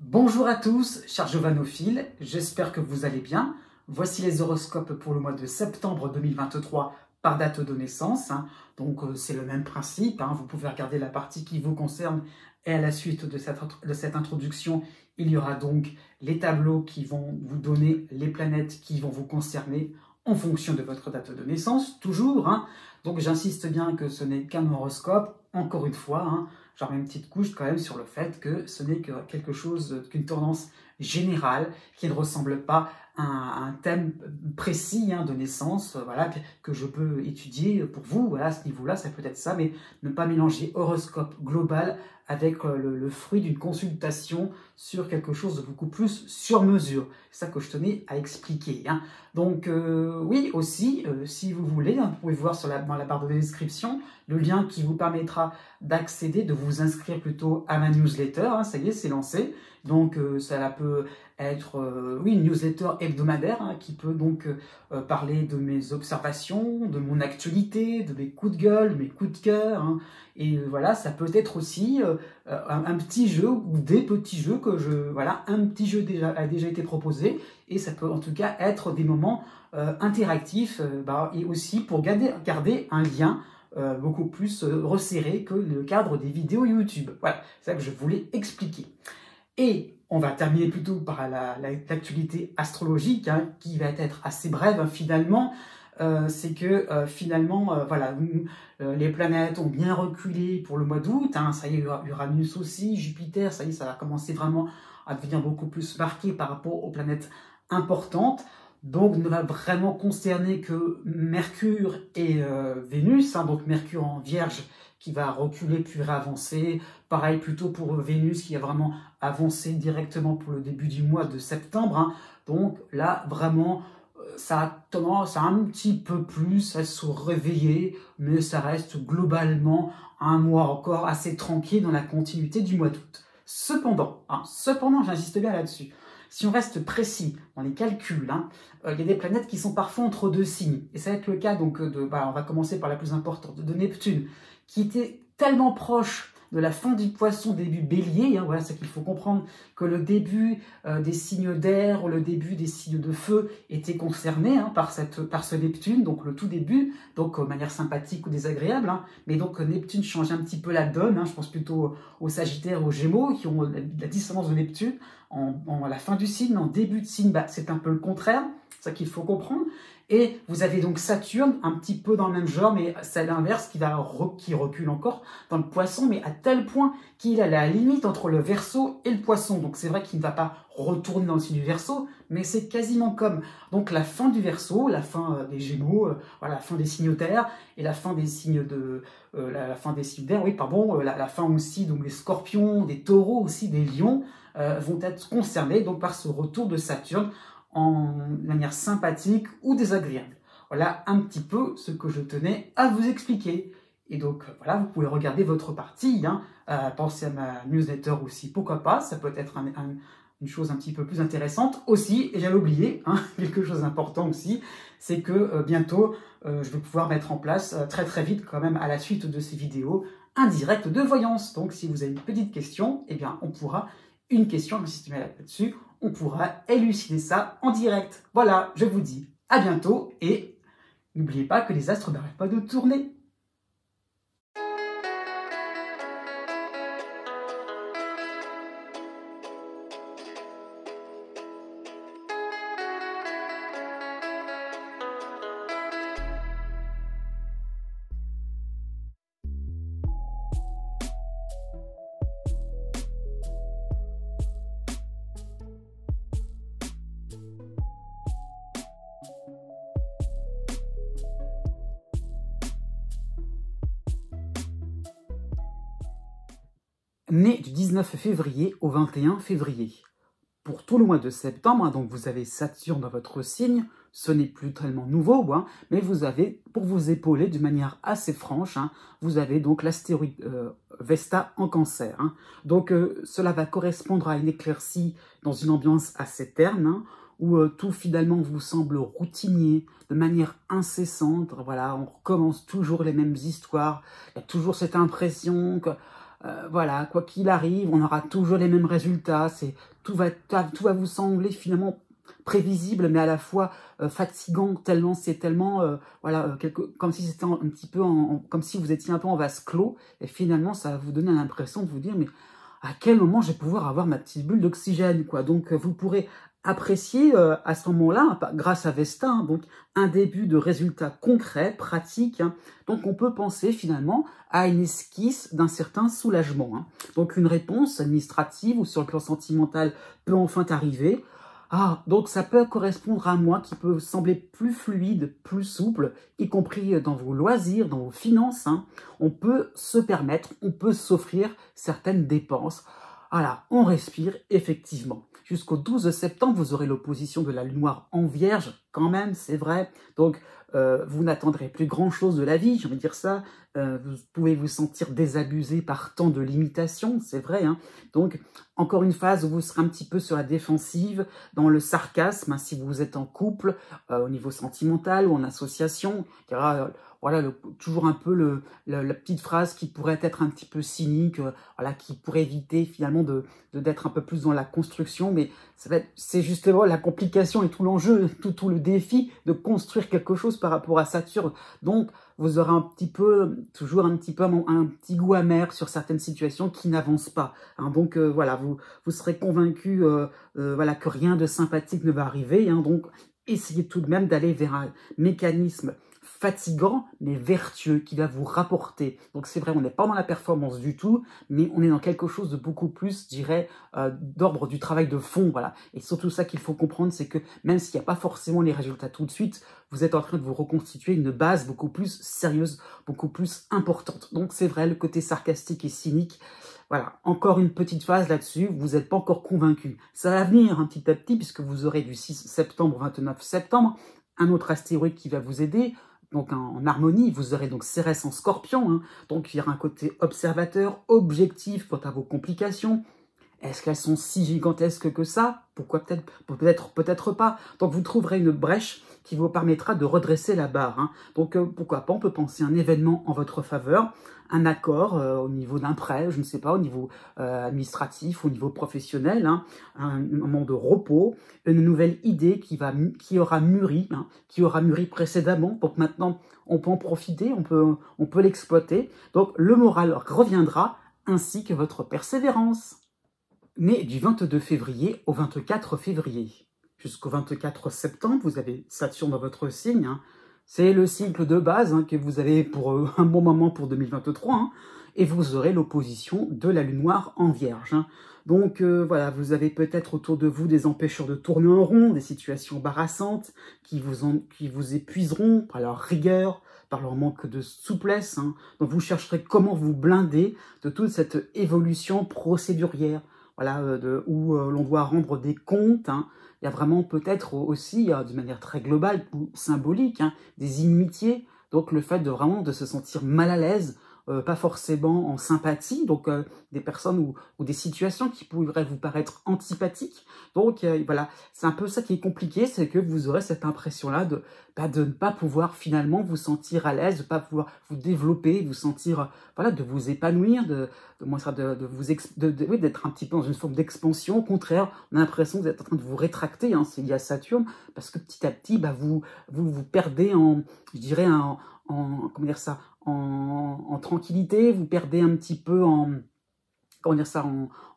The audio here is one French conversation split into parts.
Bonjour à tous, chers giovanophiles, j'espère que vous allez bien. Voici les horoscopes pour le mois de septembre 2023 par date de naissance. Donc c'est le même principe, vous pouvez regarder la partie qui vous concerne et à la suite de cette introduction, il y aura donc les tableaux qui vont vous donner les planètes qui vont vous concerner en fonction de votre date de naissance, toujours. Donc j'insiste bien que ce n'est qu'un horoscope, encore une fois, j'en mets une petite couche quand même sur le fait que ce n'est que quelque chose, qu'une tendance générale qui ne ressemble pas à un thème précis de naissance, voilà, que je peux étudier pour vous, voilà, à ce niveau-là, ça peut être ça, mais ne pas mélanger horoscope global avec le fruit d'une consultation sur quelque chose de beaucoup plus sur mesure. C'est ça que je tenais à expliquer. Donc oui, aussi, si vous voulez, vous pouvez voir dans la barre de description le lien qui vous permettra d'accéder, de vous inscrire plutôt à ma newsletter. Ça y est, c'est lancé. Donc ça peut être oui, une newsletter hebdomadaire qui peut donc parler de mes observations, de mon actualité, de mes coups de gueule, de mes coups de cœur. Et voilà, ça peut être aussi un petit jeu ou des petits jeux un petit jeu a déjà été proposé et ça peut en tout cas être des moments interactifs et aussi pour garder un lien beaucoup plus resserré que le cadre des vidéos YouTube. Voilà, c'est ça que je voulais expliquer. Et on va terminer plutôt par l'actualité astrologique, qui va être assez brève finalement. C'est que finalement, les planètes ont bien reculé pour le mois d'août. Ça y est, Uranus aussi, Jupiter, ça y est, ça va commencer vraiment à devenir beaucoup plus marqué par rapport aux planètes importantes. Donc, ne va vraiment concerner que Mercure et Vénus. Donc, Mercure en Vierge qui va reculer puis réavancer. Pareil plutôt pour Vénus qui a vraiment avancé directement pour le début du mois de septembre. Donc là, vraiment, ça a tendance à un petit peu plus à se réveiller, mais ça reste globalement un mois encore assez tranquille dans la continuité du mois d'août. Cependant, j'insiste bien là-dessus, si on reste précis dans les calculs, il y a des planètes qui sont parfois entre deux signes. Et ça va être le cas donc on va commencer par la plus importante, de Neptune, qui était tellement proche de la fin du Poisson, début Bélier. Voilà, c'est qu'il faut comprendre que le début des signes d'air ou le début des signes de feu était concerné par ce Neptune, donc le tout début, donc de manière sympathique ou désagréable. Mais donc Neptune change un petit peu la donne. Je pense plutôt aux Sagittaires, aux Gémeaux, qui ont la dissonance de Neptune à la fin du signe, en début de signe, c'est un peu le contraire. C'est ça qu'il faut comprendre. Et vous avez donc Saturne, un petit peu dans le même genre, mais c'est l'inverse, qui recule encore dans le Poisson, mais à tel point qu'il est à la limite entre le Verseau et le Poisson. Donc c'est vrai qu'il ne va pas retourner dans le signe du Verseau, mais c'est quasiment comme donc la fin du Verseau, la fin des Gémeaux, la fin des signes terre, et la fin des signes la fin des signes d'air, la fin aussi donc des Scorpions, des Taureaux aussi, des Lions vont être concernés donc par ce retour de Saturne en manière sympathique ou désagréable. Voilà un petit peu ce que je tenais à vous expliquer. Et donc voilà, vous pouvez regarder votre partie, pensez à ma newsletter aussi, pourquoi pas, ça peut être une chose un petit peu plus intéressante aussi, et j'avais oublié, quelque chose d'important aussi, c'est que bientôt, je vais pouvoir mettre en place très très vite quand même à la suite de ces vidéos, un direct de voyance. Donc si vous avez une petite question, eh bien on pourra, une question, j'insiste là-dessus, on pourra élucider ça en direct. Voilà, je vous dis à bientôt et n'oubliez pas que les astres n'arrêtent pas de tourner. Né du 19 février au 21 février. Pour tout le mois de septembre, donc vous avez Saturne dans votre signe, ce n'est plus tellement nouveau, mais vous avez, pour vous épauler de manière assez franche, vous avez donc l'astéroïde Vesta en Cancer. Donc cela va correspondre à une éclaircie dans une ambiance assez terne, où tout finalement vous semble routinier, de manière incessante. Voilà, on recommence toujours les mêmes histoires, il y a toujours cette impression que voilà, quoi qu'il arrive, on aura toujours les mêmes résultats. Tout va vous sembler finalement prévisible, mais à la fois fatigant, tellement c'est tellement voilà, comme si c'était un petit peu comme si vous étiez un peu en vase clos, et finalement ça va vous donner l'impression de vous dire mais à quel moment je vais pouvoir avoir ma petite bulle d'oxygène, quoi. Donc vous pourrez apprécier à ce moment-là, grâce à Vesta, hein, donc un début de résultats concrets, pratiques. Hein. Donc on peut penser finalement à une esquisse d'un certain soulagement. Hein. Donc une réponse administrative ou sur le plan sentimental peut enfin arriver. Ah, donc ça peut correspondre à moi qui peut sembler plus fluide, plus souple, y compris dans vos loisirs, dans vos finances. Hein. On peut se permettre, on peut s'offrir certaines dépenses. Voilà, on respire effectivement. Jusqu'au 12 septembre, vous aurez l'opposition de la lune noire en Vierge, quand même, c'est vrai. Donc, vous n'attendrez plus grand-chose de la vie, j'ai envie de dire ça. Vous pouvez vous sentir désabusé par tant de limitations, c'est vrai. Hein. Donc, encore une phase où vous serez un petit peu sur la défensive, dans le sarcasme, hein, si vous êtes en couple, au niveau sentimental ou en association. Il y aura voilà, toujours un peu la petite phrase qui pourrait être un petit peu cynique, voilà, qui pourrait éviter finalement d'être un peu plus dans la construction, mais c'est justement la complication et tout l'enjeu, tout le défi de construire quelque chose par rapport à Saturne. Donc, vous aurez toujours un petit goût amer sur certaines situations qui n'avancent pas. Hein. Donc, voilà, vous serez convaincu voilà, que rien de sympathique ne va arriver. Hein. Donc, essayez tout de même d'aller vers un mécanisme fatigant, mais vertueux, qui va vous rapporter. Donc c'est vrai, on n'est pas dans la performance du tout, mais on est dans quelque chose de beaucoup plus, je dirais, d'ordre du travail de fond, voilà. Et surtout ça qu'il faut comprendre, c'est que même s'il n'y a pas forcément les résultats tout de suite, vous êtes en train de vous reconstituer une base beaucoup plus sérieuse, beaucoup plus importante. Donc c'est vrai, le côté sarcastique et cynique, voilà, encore une petite phase là-dessus, vous n'êtes pas encore convaincu. Ça va venir un petit à petit, puisque vous aurez du 6 septembre au 29 septembre, un autre astéroïde qui va vous aider, donc en harmonie, vous aurez donc Cérès en Scorpion, hein, donc il y aura un côté observateur, objectif quant à vos complications. Est-ce qu'elles sont si gigantesques que ça? Pourquoi peut-être pas. Donc vous trouverez une brèche qui vous permettra de redresser la barre. Hein. Donc pourquoi pas, on peut penser à un événement en votre faveur, un accord au niveau d'un prêt, je ne sais pas, au niveau administratif, au niveau professionnel, hein, un moment de repos, une nouvelle idée qui aura mûri, hein, qui aura mûri précédemment. Donc maintenant, on peut en profiter, on peut l'exploiter. Donc le moral reviendra, ainsi que votre persévérance. Né du 22 février au 24 février. Jusqu'au 24 septembre, vous avez Saturne dans votre signe. Hein. C'est le cycle de base hein, que vous avez pour un bon moment pour 2023. Hein, et vous aurez l'opposition de la lune noire en Vierge. Hein. Donc voilà, vous avez peut-être autour de vous des empêcheurs de tourner en rond, des situations embarrassantes qui vous épuiseront par leur rigueur, par leur manque de souplesse. Hein. Donc vous chercherez comment vous blinder de toute cette évolution procédurière. Voilà, où l'on doit rendre des comptes. Hein. Il y a vraiment peut-être aussi, de manière très globale ou symbolique, hein, des inimitiés. Donc le fait de se sentir mal à l'aise, pas forcément en sympathie, donc des personnes ou des situations qui pourraient vous paraître antipathiques. Donc voilà, c'est un peu ça qui est compliqué, c'est que vous aurez cette impression-là de ne pas pouvoir finalement vous sentir à l'aise, de ne pas pouvoir vous développer, vous sentir, voilà, de vous épanouir, d'être un petit peu dans une forme d'expansion. Au contraire, on a l'impression que vous êtes en train de vous rétracter, hein, c'est lié à Saturne, parce que petit à petit, vous perdez je dirais, comment dire ça, en tranquillité, vous perdez un petit peu comment dire ça,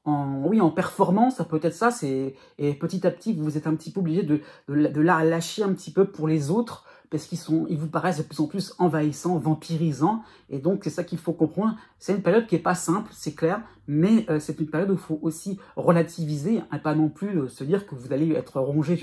en performance, ça peut être ça, et petit à petit, vous êtes un petit peu obligé de la lâcher un petit peu pour les autres, parce ils vous paraissent de plus en plus envahissants, vampirisants, et donc c'est ça qu'il faut comprendre. C'est une période qui n'est pas simple, c'est clair, mais c'est une période où il faut aussi relativiser, et pas non plus se dire que vous allez être rongé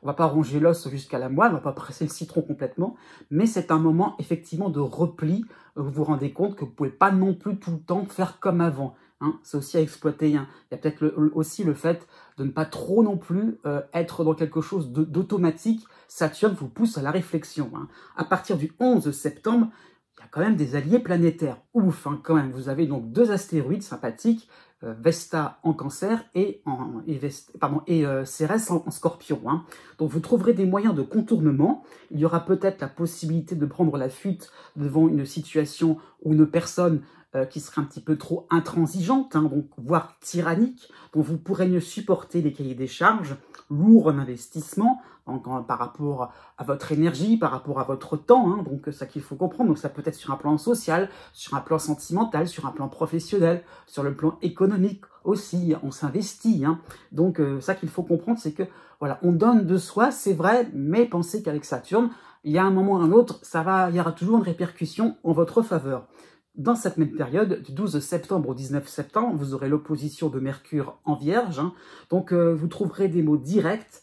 on va pas ronger l'os jusqu'à la moelle, on va pas presser le citron complètement, mais c'est un moment effectivement de repli, où vous vous rendez compte que vous pouvez pas non plus tout le temps faire comme avant. Hein, c'est aussi à exploiter. Hein. Il y a peut-être aussi le fait de ne pas trop non plus être dans quelque chose d'automatique. Saturne vous pousse à la réflexion. Hein. À partir du 11 septembre, il y a quand même des alliés planétaires. Ouf, hein, quand même. Vous avez donc deux astéroïdes sympathiques, Vesta en Cancer et Cérès en Scorpion. Hein. Donc vous trouverez des moyens de contournement. Il y aura peut-être la possibilité de prendre la fuite devant une situation où une personne qui serait un petit peu trop intransigeante, hein, donc voire tyrannique, dont vous pourrez mieux supporter les cahiers des charges lourds en investissement, donc, par rapport à votre énergie, par rapport à votre temps, hein, donc ça qu'il faut comprendre. Donc ça peut être sur un plan social, sur un plan sentimental, sur un plan professionnel, sur le plan économique aussi, on s'investit, hein. Donc ça qu'il faut comprendre, c'est que voilà, on donne de soi, c'est vrai, mais pensez qu'avec Saturne, il y a un moment ou un autre, il y aura toujours une répercussion en votre faveur. Dans cette même période, du 12 septembre au 19 septembre, vous aurez l'opposition de Mercure en Vierge, hein. Donc vous trouverez des mots directs,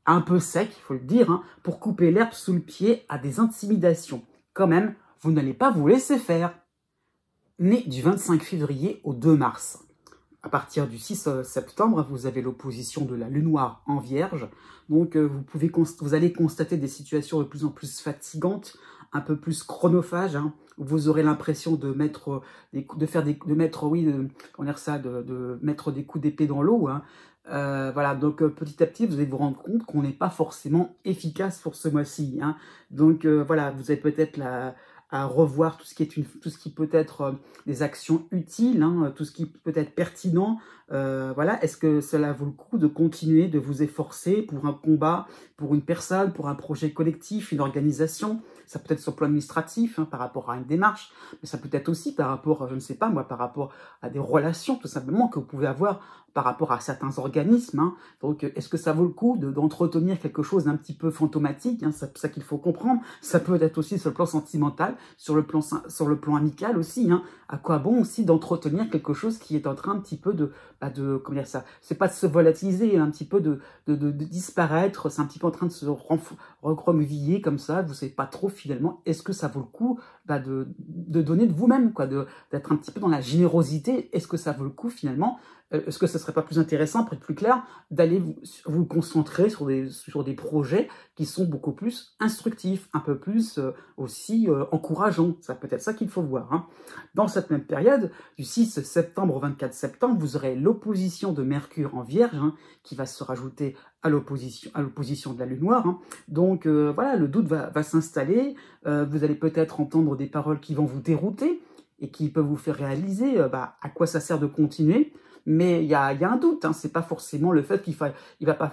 un peu secs, il faut le dire, hein, pour couper l'herbe sous le pied à des intimidations. Quand même, vous n'allez pas vous laisser faire. Né du 25 février au 2 mars. À partir du 6 septembre, vous avez l'opposition de la Lune noire en Vierge. Donc, vous allez constater des situations de plus en plus fatigantes, un peu plus chronophages, hein, où vous aurez l'impression de mettre des coups d'épée dans l'eau, hein. Voilà, donc petit à petit, vous allez vous rendre compte qu'on n'est pas forcément efficace pour ce mois-ci, hein. Donc voilà, vous avez peut-être à revoir tout ce qui peut être des actions utiles, hein, tout ce qui peut être pertinent. Voilà, est-ce que cela vaut le coup de continuer de vous efforcer pour un combat, pour une personne, pour un projet collectif, une organisation? Ça peut être sur le plan administratif, hein, par rapport à une démarche, mais ça peut être aussi par rapport, je ne sais pas moi, par rapport à des relations tout simplement que vous pouvez avoir par rapport à certains organismes, hein. Donc, est-ce que ça vaut le coup d'entretenir quelque chose d'un petit peu fantomatique, hein, c'est ça qu'il faut comprendre. Ça peut être aussi sur le plan sentimental, sur le plan amical aussi, hein. À quoi bon aussi d'entretenir quelque chose qui est en train un petit peu comment dire ça, c'est pas de se volatiliser, un petit peu de disparaître, c'est un petit peu en train de se recroqueviller comme ça, vous savez pas trop finalement, est-ce que ça vaut le coup de donner de vous-même, quoi, d'être un petit peu dans la générosité, est-ce que ça vaut le coup finalement? Est-ce que ce ne serait pas plus intéressant, pour être plus clair, d'aller vous concentrer sur des projets qui sont beaucoup plus instructifs, un peu plus aussi encourageants? C'est peut-être ça qu'il faut voir, hein. Dans cette même période, du 6 septembre au 24 septembre, vous aurez l'opposition de Mercure en Vierge, hein, qui va se rajouter à l'opposition de la Lune noire, hein. Donc voilà, le doute va s'installer, vous allez peut-être entendre des paroles qui vont vous dérouter et qui peuvent vous faire réaliser à quoi ça sert de continuer. Mais il y a un doute, hein. C'est pas forcément le fait il va pas,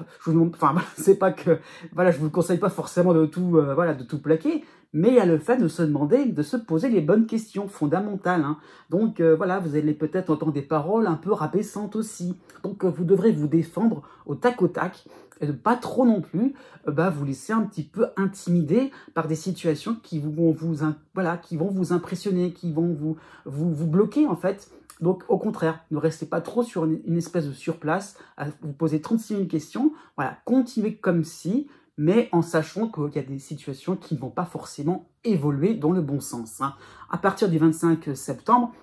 c'est pas que, voilà, je vous conseille pas forcément de tout plaquer, mais il y a le fait de se demander, de se poser les bonnes questions fondamentales, hein. Donc voilà, vous allez peut-être entendre des paroles un peu rabaissantes aussi. Donc vous devrez vous défendre au tac, et de pas trop non plus vous laisser un petit peu intimider par des situations qui vont vous impressionner, qui vont vous bloquer en fait. Donc, au contraire, ne restez pas trop sur une espèce de surplace, à vous poser 36 000 questions. Voilà, continuez comme si, mais en sachant qu'il y a des situations qui ne vont pas forcément évoluer dans le bon sens, hein. À partir du 25 septembre,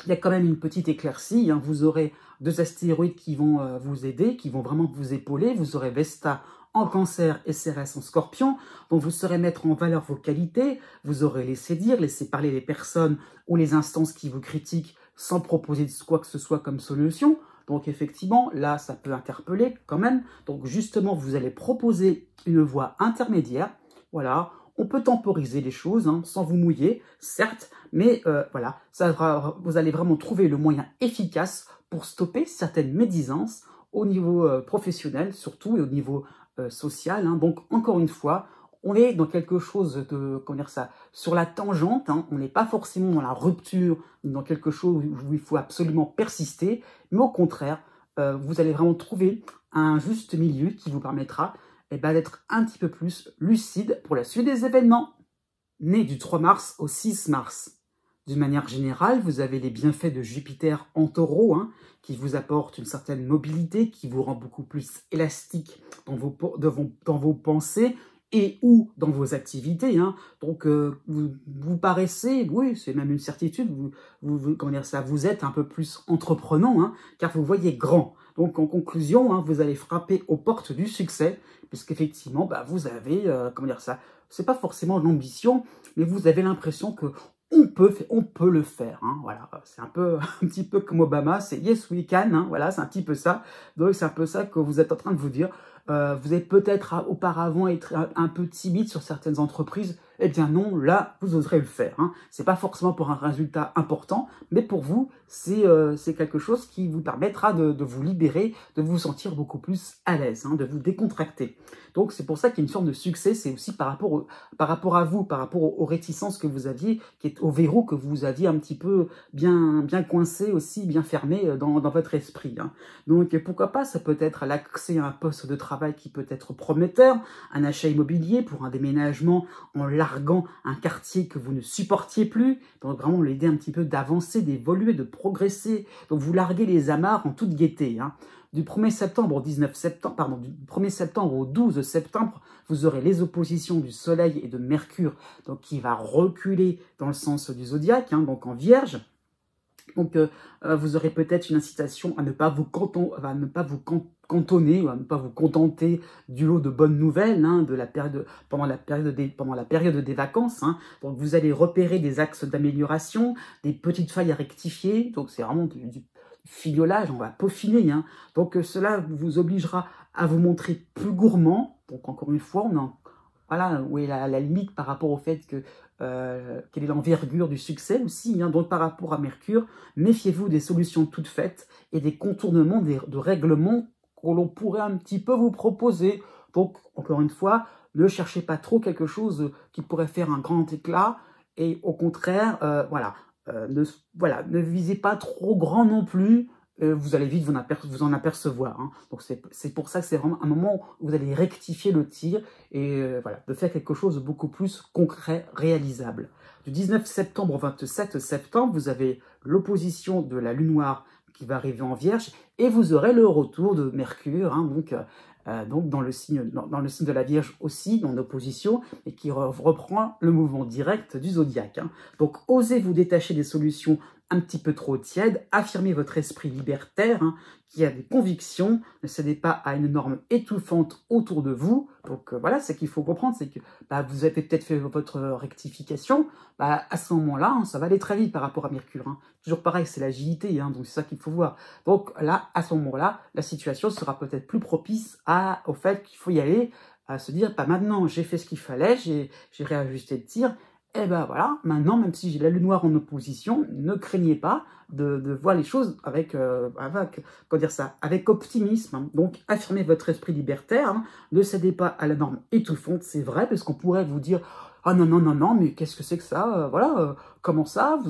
il y a quand même une petite éclaircie, hein. Vous aurez 2 astéroïdes qui vont vous aider, qui vont vraiment vous épauler. Vous aurez Vesta en Cancer et Cérès en Scorpion, dont vous saurez mettre en valeur vos qualités. Vous aurez laissé dire, laissé parler les personnes ou les instances qui vous critiquent sans proposer quoi que ce soit comme solution. Donc effectivement, là, ça peut interpeller quand même. Donc justement, vous allez proposer une voie intermédiaire. Voilà, on peut temporiser les choses, hein, sans vous mouiller, certes, mais voilà, vous allez vraiment trouver le moyen efficace pour stopper certaines médisances au niveau professionnel, surtout, et au niveau social, hein. Donc encore une fois, on est dans quelque chose de, comment dire ça, sur la tangente, hein. On n'est pas forcément dans la rupture, dans quelque chose où il faut absolument persister, mais au contraire, vous allez vraiment trouver un juste milieu qui vous permettra d'être un petit peu plus lucide pour la suite des événements. Né du 3 mars au 6 mars. D'une manière générale, vous avez les bienfaits de Jupiter en Taureau, hein, qui vous apporte une certaine mobilité, qui vous rend beaucoup plus élastique dans vos pensées et ou dans vos activités, hein. Donc, vous paraissez, oui, c'est même une certitude, comment dire ça, vous êtes un peu plus entreprenant, hein, car vous voyez grand. Donc, en conclusion, hein, vous allez frapper aux portes du succès, puisqu'effectivement, vous avez, comment dire ça, c'est pas forcément l'ambition, mais vous avez l'impression que on peut le faire, hein, voilà. C'est un petit peu comme Obama, c'est yes we can, hein, voilà, c'est un petit peu ça. Donc c'est un peu ça que vous êtes en train de vous dire. vous avez peut-être auparavant été un peu timide sur certaines entreprises. Eh bien non, là, vous oserez le faire. Hein. Ce n'est pas forcément pour un résultat important, mais pour vous, c'est quelque chose qui vous permettra de vous libérer, de vous sentir beaucoup plus à l'aise, hein, de vous décontracter. Donc c'est pour ça qu'il y a une forme de succès, c'est aussi par rapport à vous, par rapport aux réticences que vous aviez, au verrou que vous aviez un petit peu bien coincé aussi, bien fermé dans votre esprit. Hein. Donc pourquoi pas, ça peut être l'accès à un poste de travail qui peut être prometteur, un achat immobilier pour un déménagement en larguant un quartier que vous ne supportiez plus, donc vraiment l'aider un petit peu d'avancer, d'évoluer, de progresser. Donc vous larguez les amarres en toute gaieté. Hein. Du 1er septembre au 19 septembre, pardon, du 1er septembre au 12 septembre, vous aurez les oppositions du Soleil et de Mercure, donc qui va reculer dans le sens du zodiaque, hein, donc en Vierge. Donc, vous aurez peut-être une incitation à ne pas vous cantonner, à ne pas vous contenter du lot de bonnes nouvelles hein, pendant la période des vacances. Hein. Donc, vous allez repérer des axes d'amélioration, des petites failles à rectifier. Donc, c'est vraiment du fignolage, on va peaufiner. Hein. Donc, cela vous obligera à vous montrer plus gourmand. Donc, encore une fois, voilà où est la limite par rapport au fait que quelle est l'envergure du succès aussi. Hein. Donc par rapport à Mercure, méfiez-vous des solutions toutes faites et des contournements de règlements que l'on pourrait un petit peu vous proposer. Donc encore une fois, ne cherchez pas trop quelque chose qui pourrait faire un grand éclat et au contraire, ne visez pas trop grand non plus. Vous allez vite vous en apercevoir. Hein. Donc c'est pour ça que c'est vraiment un moment où vous allez rectifier le tir et de faire quelque chose de beaucoup plus concret, réalisable. Du 19 septembre au 27 septembre, vous avez l'opposition de la Lune noire qui va arriver en Vierge et vous aurez le retour de Mercure, hein, donc dans le signe de la Vierge aussi, en opposition, et qui reprend le mouvement direct du zodiaque. Hein. Donc osez vous détacher des solutions un petit peu trop tiède, affirmez votre esprit libertaire, hein, qui a des convictions, ne cédez pas à une norme étouffante autour de vous. Donc voilà, ce qu'il faut comprendre, c'est que vous avez peut-être fait votre rectification, à ce moment-là, hein, ça va aller très vite par rapport à Mercure. Hein. Toujours pareil, c'est l'agilité, hein, donc c'est ça qu'il faut voir. Donc là, à ce moment-là, la situation sera peut-être plus propice au fait qu'il faut y aller, à se dire, maintenant j'ai fait ce qu'il fallait, j'ai réajusté le tir, et voilà, maintenant, même si j'ai la Lune noire en opposition, ne craignez pas de voir les choses avec optimisme. Hein. Donc, affirmez votre esprit libertaire, hein. Ne cédez pas à la norme étouffante, c'est vrai, parce qu'on pourrait vous dire « Ah non, mais qu'est-ce que c'est que ça comment ça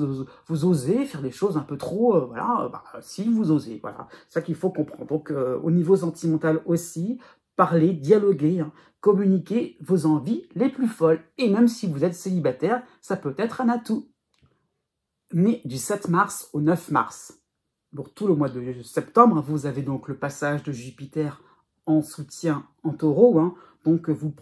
vous osez faire des choses un peu trop si vous osez, voilà. C'est ça qu'il faut comprendre. Donc, au niveau sentimental aussi, parlez, dialoguez, hein. Communiquez vos envies les plus folles. Et même si vous êtes célibataire, ça peut être un atout. Né du 7 mars au 9 mars. Pour tout le mois de septembre, vous avez donc le passage de Jupiter en soutien en taureau. Hein. Donc vous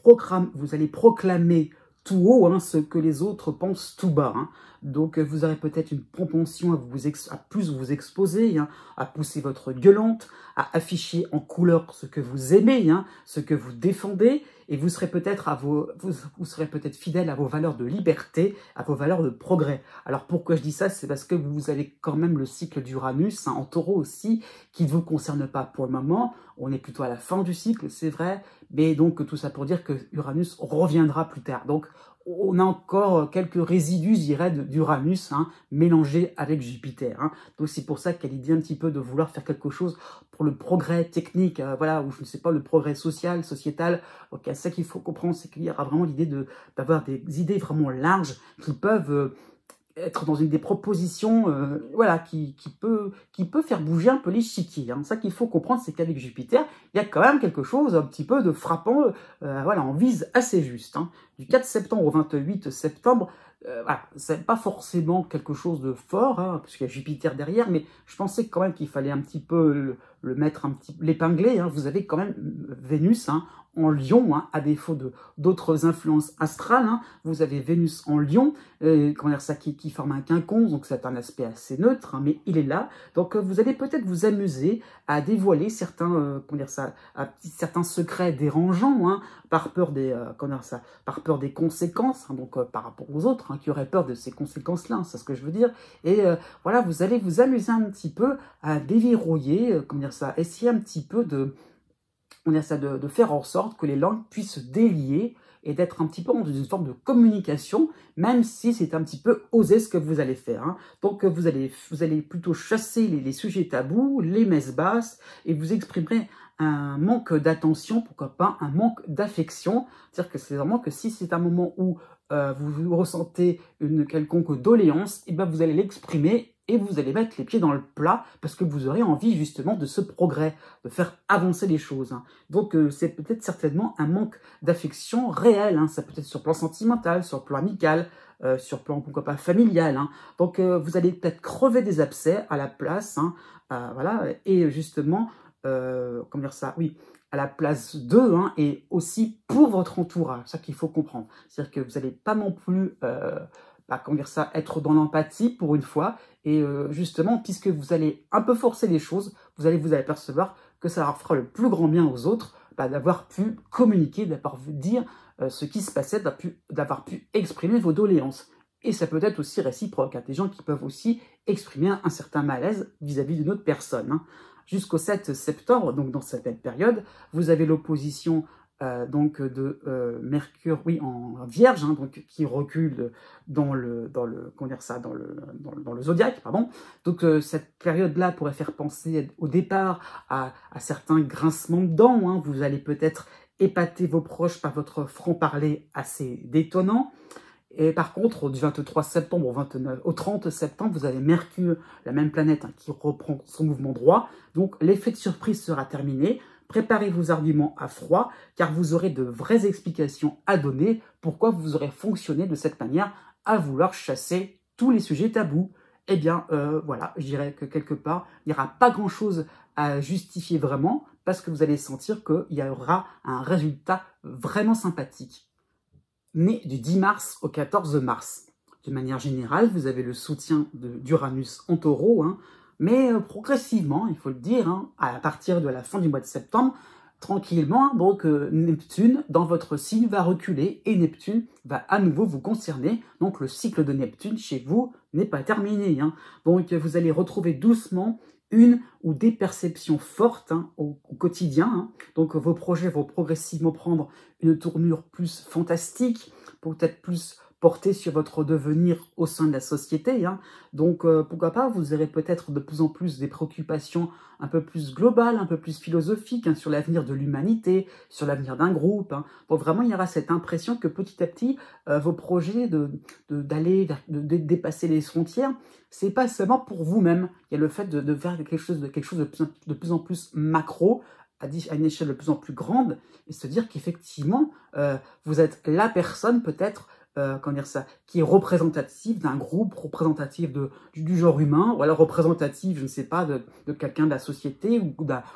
allez proclamer tout haut hein, ce que les autres pensent tout bas. Hein. Donc vous aurez peut-être une propension à plus vous exposer, hein, à pousser votre gueulante, à afficher en couleur ce que vous aimez, hein, ce que vous défendez, et vous serez peut-être fidèle à vos valeurs de liberté, à vos valeurs de progrès. Alors pourquoi je dis ça? C'est parce que vous avez quand même le cycle d'Uranus, hein, en taureau aussi, qui ne vous concerne pas pour le moment. On est plutôt à la fin du cycle, c'est vrai, mais donc tout ça pour dire que Uranus reviendra plus tard. Donc on a encore quelques résidus, je dirais, d'Uranus, hein, mélangés avec Jupiter. Hein. Donc c'est pour ça qu'elle est dit un petit peu de vouloir faire quelque chose pour le progrès technique, ou je ne sais pas, le progrès social, sociétal. Donc ça qu'il faut comprendre, c'est qu'il y aura vraiment l'idée d'avoir des idées vraiment larges qui peuvent être dans des propositions qui peut faire bouger un peu l'échiquier. Hein. Ça qu'il faut comprendre, c'est qu'avec Jupiter, il y a quand même quelque chose un petit peu de frappant, on vise assez juste. Hein. Du 4 septembre au 28 septembre, c'est pas forcément quelque chose de fort, hein, parce qu'il y a Jupiter derrière, mais je pensais quand même qu'il fallait un petit peu l'épingler. Hein. Vous avez quand même Vénus, hein, en Lion, hein, à défaut d'autres influences astrales. Hein, vous avez Vénus en Lion, qui forme un quinconce, donc c'est un aspect assez neutre, hein, mais il est là. Donc vous allez peut-être vous amuser à dévoiler certains secrets dérangeants, hein, par peur des conséquences, hein, donc par rapport aux autres, hein, qui auraient peur de ces conséquences-là, hein, c'est ce que je veux dire. Et vous allez vous amuser un petit peu à déverrouiller, essayer un petit peu on essaie de faire en sorte que les langues puissent se délier et d'être un petit peu dans une forme de communication, même si c'est un petit peu osé ce que vous allez faire. Hein. Donc vous allez plutôt chasser les sujets tabous, les messes basses, et vous exprimerez un manque d'attention, pourquoi pas un manque d'affection. C'est-à-dire que c'est vraiment que si c'est un moment où vous ressentez une quelconque doléance, et ben vous allez l'exprimer et vous allez mettre les pieds dans le plat parce que vous aurez envie justement de ce progrès, de faire avancer les choses. Hein. Donc c'est peut-être certainement un manque d'affection réel, hein. Ça peut être sur le plan sentimental, sur le plan amical, sur le plan pourquoi pas familial. Hein. Donc vous allez peut-être crever des abcès à la place, hein, voilà, et justement, comment dire ça, oui, à la place d'eux, hein, et aussi pour votre entourage, c'est ça qu'il faut comprendre. C'est-à-dire que vous n'allez pas non plus comment dire ça, être dans l'empathie pour une fois, et justement, puisque vous allez un peu forcer les choses, vous allez vous apercevoir que ça leur fera le plus grand bien aux autres, d'avoir pu communiquer, d'avoir pu dire ce qui se passait, d'avoir pu exprimer vos doléances. Et ça peut être aussi réciproque, hein, des gens qui peuvent aussi exprimer un certain malaise vis-à-vis d'une autre personne. Hein. Jusqu'au 7 septembre, donc dans cette même période, vous avez l'opposition donc de Mercure, oui, en Vierge, hein, donc qui recule dans le comment dire ça, dans le zodiaque, pardon. Donc cette période-là pourrait faire penser au départ à certains grincements de dents. Hein. Vous allez peut-être épater vos proches par votre franc-parler assez détonnant. Et par contre, du 23 septembre au 30 septembre, vous avez Mercure, la même planète, hein, qui reprend son mouvement droit. Donc l'effet de surprise sera terminé. Préparez vos arguments à froid, car vous aurez de vraies explications à donner pourquoi vous aurez fonctionné de cette manière à vouloir chasser tous les sujets tabous. Eh bien, voilà, je dirais que quelque part, il n'y aura pas grand-chose à justifier vraiment, parce que vous allez sentir qu'il y aura un résultat vraiment sympathique. Né du 10 mars au 14 mars. De manière générale, vous avez le soutien d'Uranus en taureau, hein, mais progressivement, il faut le dire, hein, à partir de la fin du mois de septembre, tranquillement, donc Neptune, dans votre signe, va reculer et Neptune va à nouveau vous concerner. Donc le cycle de Neptune chez vous n'est pas terminé. Hein. Donc vous allez retrouver doucement une ou des perceptions fortes, hein, au quotidien. Hein. Donc vos projets vont progressivement prendre une tournure plus fantastique, peut-être plus portée sur votre devenir au sein de la société. Hein. Donc pourquoi pas, vous aurez peut-être de plus en plus des préoccupations un peu plus globales, un peu plus philosophiques, hein, sur l'avenir de l'humanité, sur l'avenir d'un groupe. Hein. Donc vraiment, il y aura cette impression que petit à petit, vos projets d'aller de dépasser les frontières, c'est pas seulement pour vous-même. Il y a le fait de faire quelque chose de plus en plus macro, à une échelle de plus en plus grande, et se dire qu'effectivement, vous êtes la personne peut-être, comment dire ça, qui est représentative d'un groupe, représentative du genre humain, ou alors représentative, je ne sais pas, de quelqu'un de la société, ou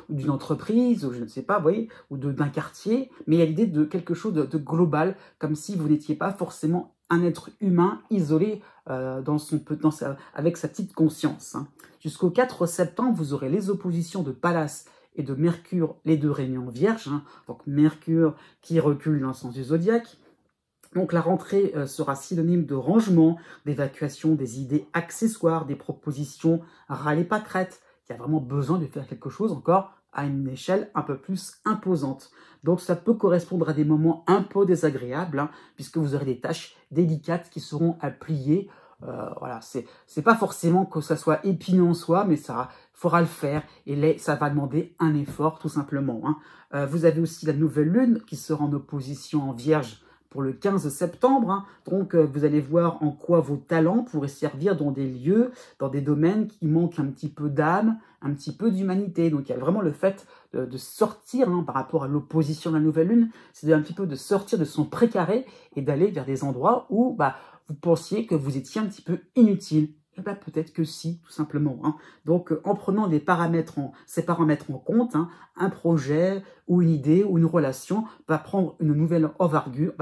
d'une entreprise, ou je ne sais pas, vous voyez, ou d'un quartier, mais il y a l'idée de quelque chose de global, comme si vous n'étiez pas forcément un être humain isolé avec sa petite conscience. Hein. Jusqu'au 4 septembre, vous aurez les oppositions de Pallas et de Mercure, les deux réunions vierges. Hein. Donc Mercure qui recule dans le sens du zodiaque. Donc la rentrée sera synonyme de rangement, d'évacuation des idées accessoires, des propositions râler pas crête. Il y a vraiment besoin de faire quelque chose encore à une échelle un peu plus imposante. Donc ça peut correspondre à des moments un peu désagréables, hein, puisque vous aurez des tâches délicates qui seront à plier. Voilà, c'est pas forcément que ça soit épineux en soi, mais ça faudra le faire, et ça va demander un effort tout simplement. Hein. Vous avez aussi la nouvelle lune qui sera en opposition en Vierge pour le 15 septembre. Hein. Donc, vous allez voir en quoi vos talents pourraient servir dans des lieux, dans des domaines qui manquent un petit peu d'âme, un petit peu d'humanité. Donc, il y a vraiment le fait de sortir, hein, par rapport à l'opposition de la nouvelle lune, c'est un petit peu de sortir de son précaré et d'aller vers des endroits où vous pensiez que vous étiez un petit peu inutile. Eh bien, peut-être que si, tout simplement. Hein. Donc, en prenant ces paramètres en compte, hein, un projet ou une idée ou une relation va prendre une nouvelle envergure,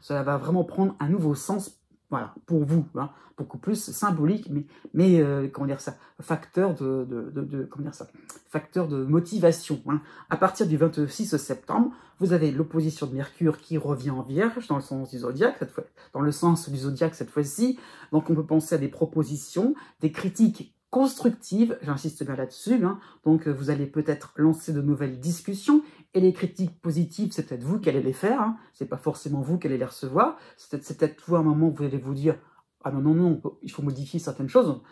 ça va vraiment prendre un nouveau sens, voilà, pour vous, hein, beaucoup plus symbolique, mais comment dire ça, facteur facteur de motivation. Hein. À partir du 26 septembre, vous avez l'opposition de Mercure qui revient en Vierge dans le sens du zodiaque cette fois-ci. Donc on peut penser à des propositions, des critiques constructive, j'insiste bien là-dessus, hein. Donc vous allez peut-être lancer de nouvelles discussions, et les critiques positives, c'est peut-être vous qui allez les faire, hein. C'est pas forcément vous qui allez les recevoir, c'est peut-être vous à un moment où vous allez vous dire « Ah non, non, non, il faut modifier certaines choses »,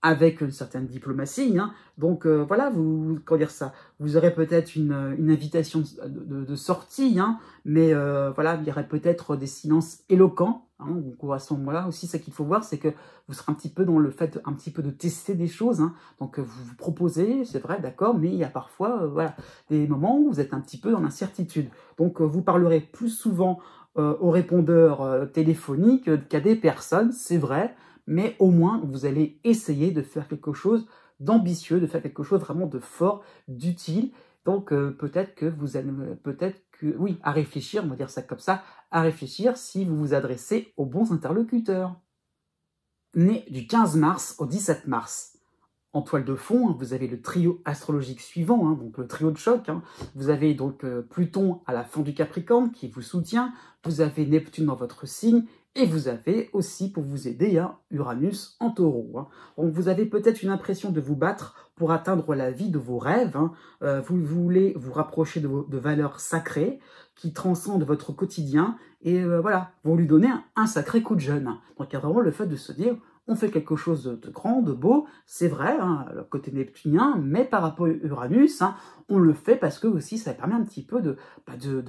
avec une certaine diplomatie, hein. Donc voilà, comment dire ça, vous aurez peut-être une invitation de sortie, hein, mais voilà, il y aurait peut-être des silences éloquents, hein. Donc à ce moment-là aussi, ce qu'il faut voir, c'est que vous serez un petit peu dans le fait un petit peu de tester des choses, hein. Donc vous vous proposez, c'est vrai, d'accord, mais il y a parfois voilà, des moments où vous êtes un petit peu dans l'incertitude. Donc vous parlerez plus souvent aux répondeurs téléphoniques qu'à des personnes, c'est vrai, mais au moins, vous allez essayer de faire quelque chose d'ambitieux, de faire quelque chose vraiment de fort, d'utile. Donc, peut-être que vous allez, oui, à réfléchir, on va dire ça comme ça, à réfléchir si vous vous adressez aux bons interlocuteurs. Né du 15 mars au 17 mars. En toile de fond, hein, vous avez le trio astrologique suivant, hein, donc le trio de choc. Hein. Vous avez donc Pluton à la fin du Capricorne qui vous soutient, vous avez Neptune dans votre signe, et vous avez aussi, pour vous aider, hein, Uranus en taureau. Hein. Donc vous avez peut-être une impression de vous battre pour atteindre la vie de vos rêves. Hein. Vous voulez vous rapprocher de valeurs sacrées qui transcendent votre quotidien, et voilà, vous lui donnez un sacré coup de jeune. Donc il y a vraiment le fait de se dire, on fait quelque chose de grand, de beau, c'est vrai, hein, le côté neptunien, mais par rapport à Uranus, hein, on le fait parce que aussi ça permet un petit peu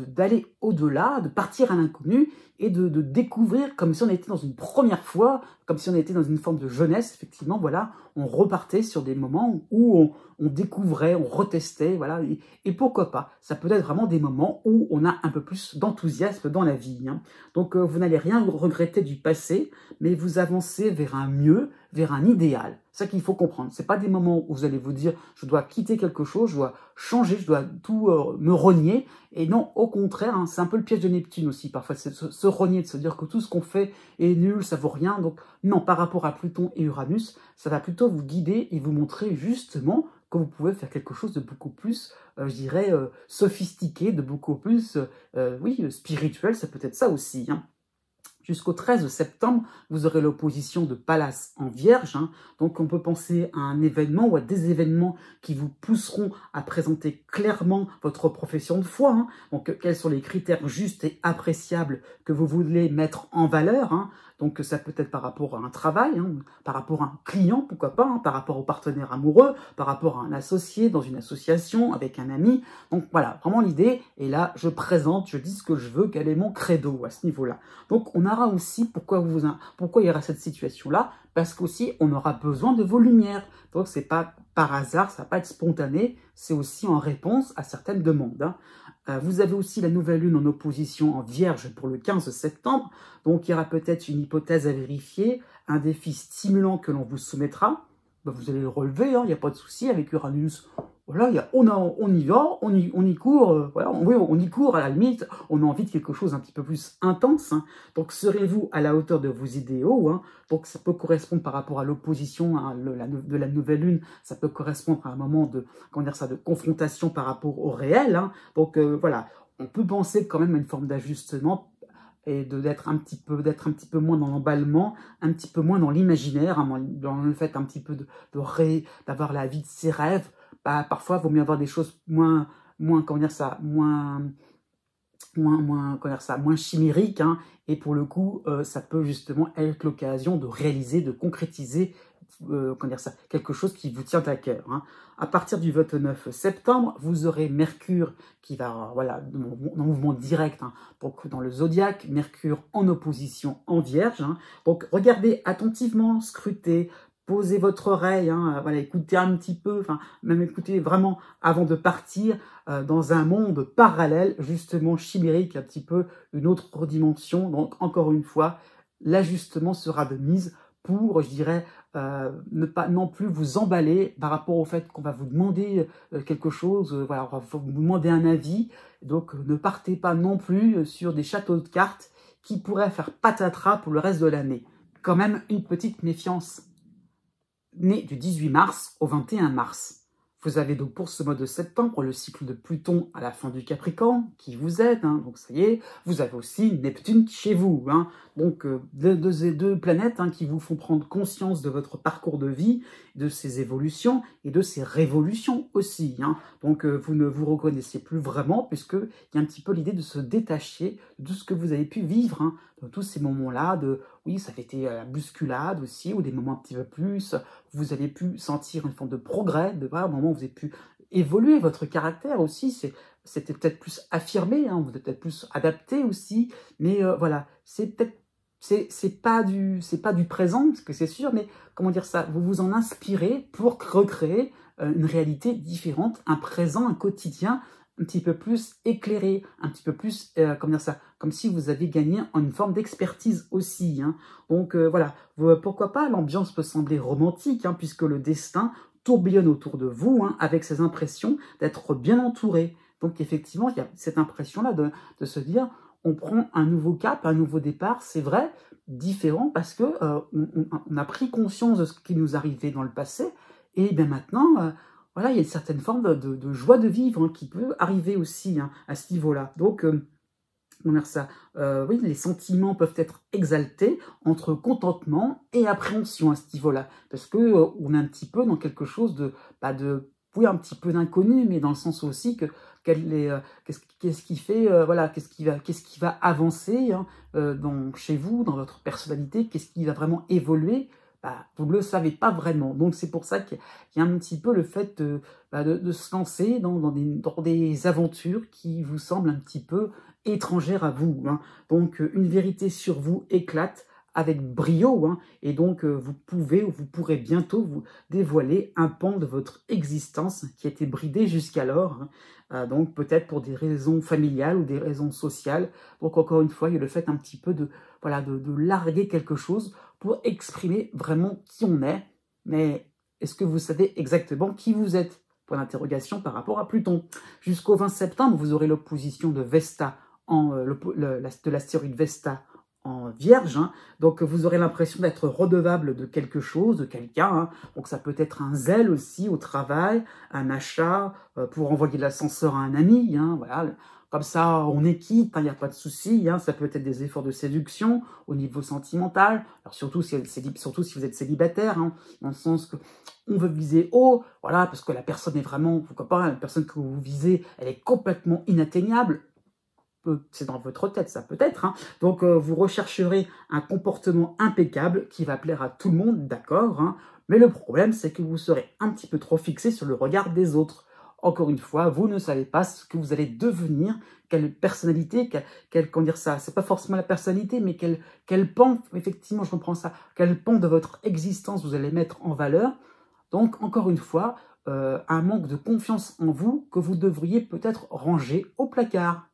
d'aller au-delà, de partir à l'inconnu et de découvrir comme si on était dans une première fois, comme si on était dans une forme de jeunesse, effectivement, voilà, on repartait sur des moments où on découvrait, on retestait, voilà, et pourquoi pas, ça peut être vraiment des moments où on a un peu plus d'enthousiasme dans la vie. Hein. Donc vous n'allez rien regretter du passé, mais vous avancez vers un mieux, vers un idéal. C'est ça qu'il faut comprendre. Ce n'est pas des moments où vous allez vous dire « je dois quitter quelque chose, je dois changer, je dois tout me renier ». Et non, au contraire, hein, c'est un peu le piège de Neptune aussi. Parfois, c'est se renier, de se dire que tout ce qu'on fait est nul, ça vaut rien. Donc non, par rapport à Pluton et Uranus, ça va plutôt vous guider et vous montrer justement que vous pouvez faire quelque chose de beaucoup plus, je dirais, sophistiqué, de beaucoup plus, oui, spirituel, ça peut être ça aussi, hein. Jusqu'au 13 septembre, vous aurez l'opposition de Pallas en Vierge. Hein. Donc, on peut penser à un événement ou à des événements qui vous pousseront à présenter clairement votre profession de foi. Hein. Donc, quels sont les critères justes et appréciables que vous voulez mettre en valeur. Hein. Donc, ça peut être par rapport à un travail, hein, par rapport à un client, pourquoi pas, hein, par rapport au partenaire amoureux, par rapport à un associé dans une association, avec un ami. Donc, voilà, vraiment l'idée. Et là, je présente, je dis ce que je veux, quel est mon credo à ce niveau-là. Donc, on aura aussi pourquoi il y aura cette situation-là, parce qu'aussi, on aura besoin de vos lumières. Donc, c'est pas par hasard, ça va pas être spontané, c'est aussi en réponse à certaines demandes. Hein. Vous avez aussi la nouvelle lune en opposition en Vierge pour le 15 septembre. Donc, il y aura peut-être une hypothèse à vérifier, un défi stimulant que l'on vous soumettra. Ben, vous allez le relever, il n'y a pas de souci avec Uranus. Voilà, on y va, on y court, voilà, oui, on y court à la limite, on a envie de quelque chose un petit peu plus intense. Hein. Donc, serez-vous à la hauteur de vos idéaux. Hein. Donc, ça peut correspondre par rapport à l'opposition hein, de la nouvelle lune, ça peut correspondre à un moment de, comment dire ça, de confrontation par rapport au réel. Hein. Donc, voilà, on peut penser quand même à une forme d'ajustement et d'être un petit peu moins dans l'emballement, un petit peu moins dans l'imaginaire, hein, dans le fait un petit peu d'avoir la vie de ses rêves. Bah, parfois, il vaut mieux avoir des choses moins comment dire ça, moins chimériques, hein, et pour le coup, ça peut justement être l'occasion de réaliser, de concrétiser, comment dire ça, quelque chose qui vous tient à cœur. Hein. À partir du 29 septembre, vous aurez Mercure qui va, voilà, dans mouvement direct, hein, donc dans le zodiaque, Mercure en opposition en Vierge. Hein. Donc, regardez attentivement, scrutez, posez votre oreille, hein, voilà, écoutez un petit peu, enfin, même écoutez vraiment avant de partir dans un monde parallèle, justement chimérique, un petit peu une autre dimension. Donc, encore une fois, l'ajustement sera de mise pour, je dirais, ne pas non plus vous emballer par rapport au fait qu'on va vous demander quelque chose, voilà, on va vous demander un avis. Donc, ne partez pas non plus sur des châteaux de cartes qui pourraient faire patatras pour le reste de l'année. Quand même, une petite méfiance. Né du 18 mars au 21 mars. Vous avez donc pour ce mois de septembre le cycle de Pluton à la fin du Capricorne qui vous aide, hein, donc ça y est, vous avez aussi Neptune chez vous, hein, donc deux planètes hein, qui vous font prendre conscience de votre parcours de vie, de ses évolutions et de ses révolutions aussi, hein. Donc vous ne vous reconnaissez plus vraiment puisqu'il y a un petit peu l'idée de se détacher de tout ce que vous avez pu vivre, hein, de tous ces moments-là, oui, ça avait été la bousculade aussi, ou des moments un petit peu plus, vous avez pu sentir une forme de progrès, voilà, un moment où vous avez pu évoluer votre caractère aussi, c'était peut-être plus affirmé, hein, vous êtes peut-être plus adapté aussi, mais voilà, c'est pas du présent, parce que c'est sûr, mais comment dire ça, vous vous en inspirez pour recréer une réalité différente, un présent, un quotidien un petit peu plus éclairé, un petit peu plus, comment dire ça, comme si vous aviez gagné en une forme d'expertise aussi, hein. Donc voilà, pourquoi pas, l'ambiance peut sembler romantique, hein, puisque le destin tourbillonne autour de vous, hein, avec ces impressions d'être bien entouré. Donc effectivement, il y a cette impression-là de se dire, on prend un nouveau cap, un nouveau départ, c'est vrai, différent, parce que on a pris conscience de ce qui nous arrivait dans le passé, et bien maintenant, voilà, il y a une certaine forme de joie de vivre hein, qui peut arriver aussi hein, à ce niveau-là. Donc, comment dire ça, oui, les sentiments peuvent être exaltés entre contentement et appréhension à ce niveau-là, parce que on est un petit peu dans quelque chose oui, un petit peu d'inconnu, mais dans le sens aussi que qu'est-ce qui fait, voilà, qu'est-ce qui va avancer hein, chez vous, dans votre personnalité, qu'est-ce qui va vraiment évoluer. Vous ne le savez pas vraiment. Donc, c'est pour ça qu'il y a un petit peu le fait de se lancer dans des aventures qui vous semblent un petit peu étrangères à vous, hein. Donc, une vérité sur vous éclate avec brio, hein, et donc vous pouvez ou vous pourrez bientôt vous dévoiler un pan de votre existence qui a été bridé jusqu'alors, hein. Donc, peut-être pour des raisons familiales ou des raisons sociales. Donc, encore une fois, il y a le fait un petit peu de larguer quelque chose pour exprimer vraiment qui on est. Mais est-ce que vous savez exactement qui vous êtes? Point d'interrogation par rapport à Pluton. Jusqu'au 20 septembre, vous aurez l'opposition de Vesta, de l'astéroïde Vesta en Vierge, hein. Donc vous aurez l'impression d'être redevable de quelque chose, de quelqu'un, hein. Donc ça peut être un zèle aussi au travail, un achat, pour envoyer de l'ascenseur à un ami, hein, voilà. Comme ça, on est quitte, il n'y a pas de souci, hein. Ça peut être des efforts de séduction au niveau sentimental, alors surtout si vous êtes célibataire, hein, dans le sens que on veut viser haut, voilà, parce que la personne est vraiment, pourquoi pas, la personne que vous visez, elle est complètement inatteignable. C'est dans votre tête, ça peut être, hein. Donc, vous rechercherez un comportement impeccable qui va plaire à tout le monde, d'accord, hein. Mais le problème, c'est que vous serez un petit peu trop fixé sur le regard des autres. Encore une fois, vous ne savez pas ce que vous allez devenir, quelle personnalité, comment dire ça, c'est pas forcément la personnalité, mais quel pan, effectivement, je comprends ça, quel pan de votre existence vous allez mettre en valeur. Donc, encore une fois, un manque de confiance en vous que vous devriez peut-être ranger au placard.